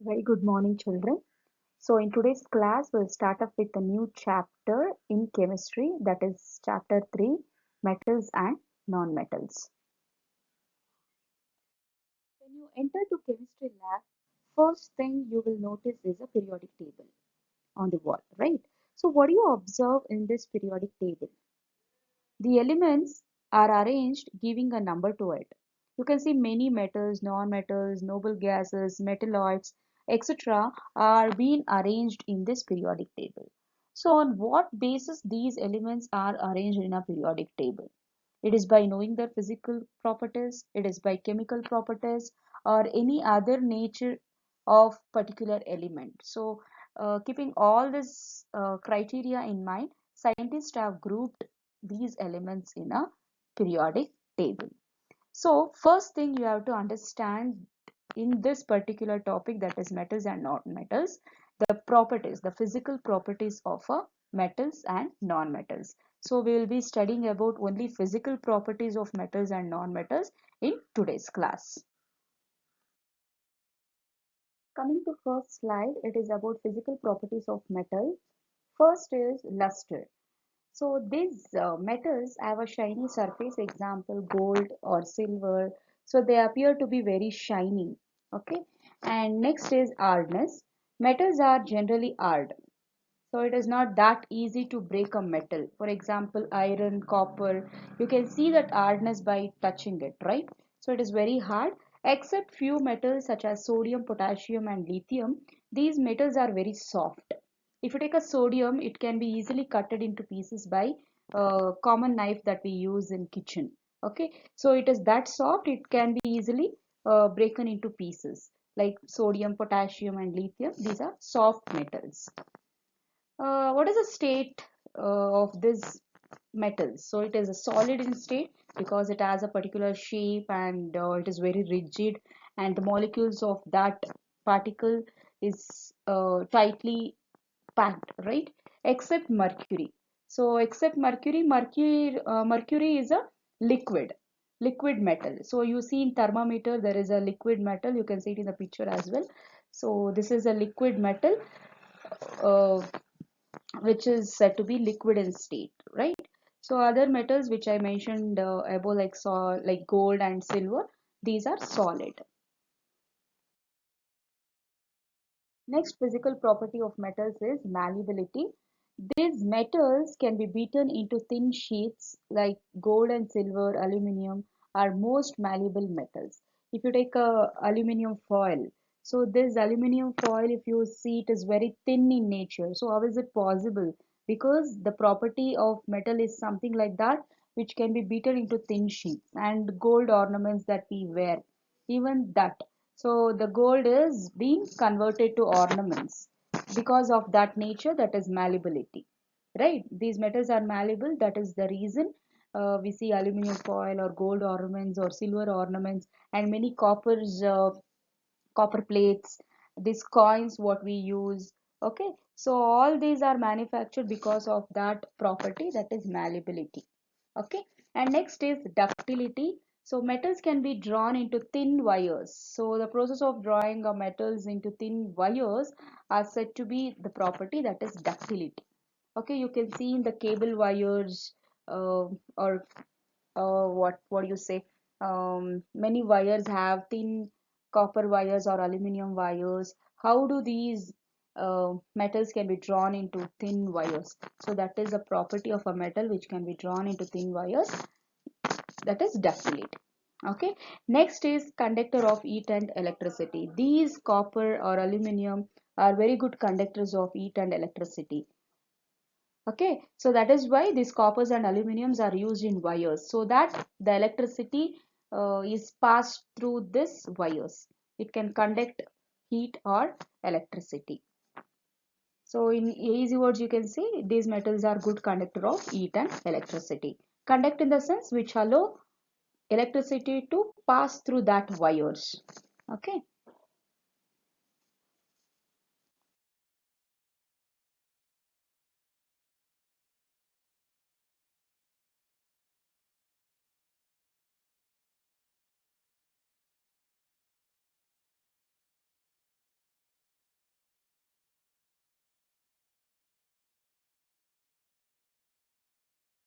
Very good morning, children. So, in today's class, we'll start off with a new chapter in chemistry, that is chapter 3, metals and non-metals. When you enter to chemistry lab, first thing you will notice is a periodic table on the wall, right? So, what do you observe in this periodic table? The elements are arranged giving a number to it. You can see many metals, non-metals, noble gases, metalloids, etc. are being arranged in this periodic table. So on what basis these elements are arranged in a periodic table? It is by knowing their physical properties, it is by chemical properties, or any other nature of particular element. So keeping all this criteria in mind, scientists have grouped these elements in a periodic table. So first thing you have to understand in this particular topic, that is metals and non-metals, the properties, the physical properties of a metals and non-metals. So we will be studying about only physical properties of metals and non-metals in today's class. Coming to first slide, it is about physical properties of metal. First is luster. So these metals have a shiny surface, example gold or silver. So they appear to be very shiny. Okay. And next is hardness. Metals are generally hard. So it is not that easy to break a metal. For example, iron, copper, you can see that hardness by touching it, right? So it is very hard, except few metals such as sodium, potassium and lithium. These metals are very soft. If you take a sodium, it can be easily cutted into pieces by a common knife that we use in kitchen. Okay, so it is that soft, it can be easily broken into pieces like sodium, potassium and lithium. These are soft metals. What is the state of this metals? So it is a solid in state because it has a particular shape and it is very rigid, and the molecules of that particle is tightly packed, right? Except mercury. So except mercury, mercury is a liquid, liquid metal. So you see in thermometer there is a liquid metal. You can see it in the picture as well. So this is a liquid metal. Uh, which is said to be liquid in state, right? So other metals which I mentioned above, like gold and silver, these are solid. Next physical property of metals is malleability. These metals can be beaten into thin sheets like gold and silver, aluminum are most malleable metals. If you take a aluminum foil, so this aluminum foil, if you see, it is very thin in nature. So how is it possible? Because the property of metal is something like that, which can be beaten into thin sheets. And gold ornaments that we wear, even that. So the gold is being converted to ornaments because of that nature, that is malleability, right? These metals are malleable. That is the reason we see aluminum foil or gold ornaments or silver ornaments and many copper plates, these coins what we use. Okay, so all these are manufactured because of that property, that is malleability. Okay, and next is ductility. So metals can be drawn into thin wires. So the process of drawing metals into thin wires are said to be the property, that is ductility. Okay, you can see in the cable wires or what you say, many wires have thin copper wires or aluminum wires. How do these metals can be drawn into thin wires? So that is a property of a metal which can be drawn into thin wires, that is ductility. Okay, next is conductor of heat and electricity. These copper or aluminum are very good conductors of heat and electricity. Okay, so that is why these coppers and aluminiums are used in wires, so that the electricity is passed through this wires. It can conduct heat or electricity. So in easy words, you can say these metals are good conductor of heat and electricity. Conduct in the sense which allow electricity to pass through that wires. Okay.